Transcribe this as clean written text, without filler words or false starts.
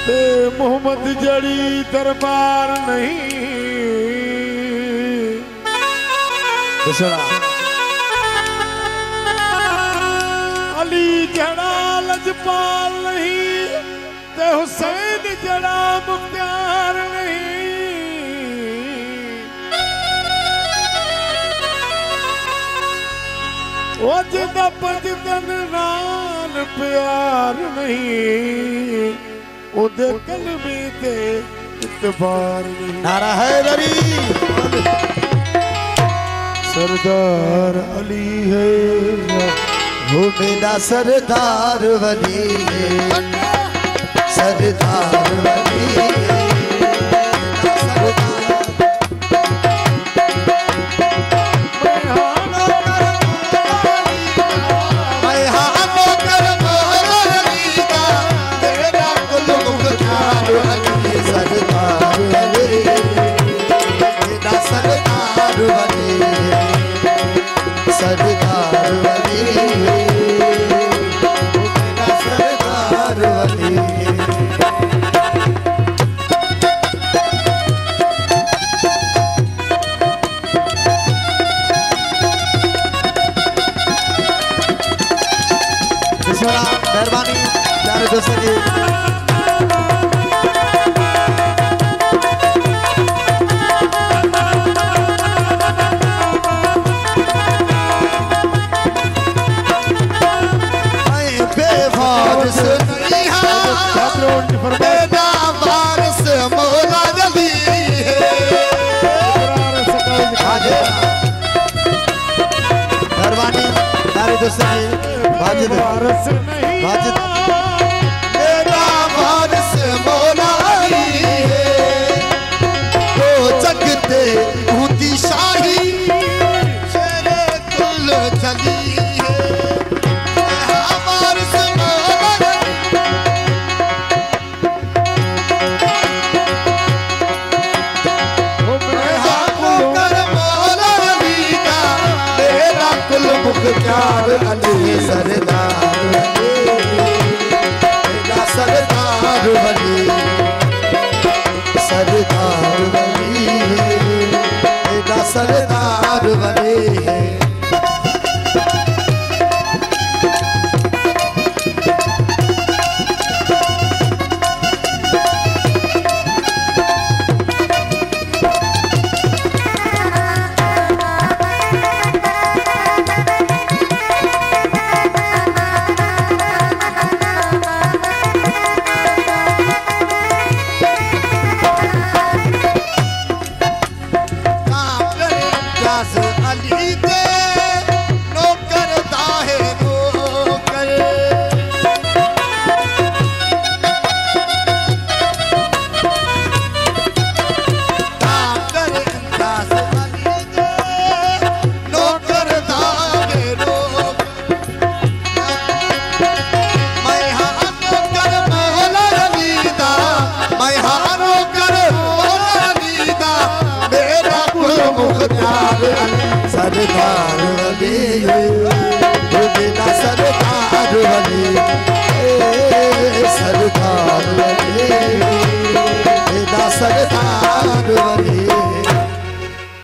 ते मोहम्मद जड़ी दरबार नहीं अली जड़ा लजपाल नहीं ते हुसैन जड़ा मुख्तार नहीं ओ जिदा पंजतन नाल प्यार नहीं उदे कलमे ते इतबार नहीं। नारा हैदरी सरदार अली है वो मेरा सरदार वली है सरदार वली है मेहरबानी प्यारे दोस्तों की बेवारिस नहीं वारिस मौला अली है मेहरबानी प्यारे दोस्तों की वाजिद वाजिद मेरा वारिस मौला अली है वो जगते ऊंची शाही शेरे कुल चली है वारिस मौला अली का मेरा कुल मुख्तार अली सरदार सरदार वली सरदार वली मेरा सरदार वली है। सरदार वली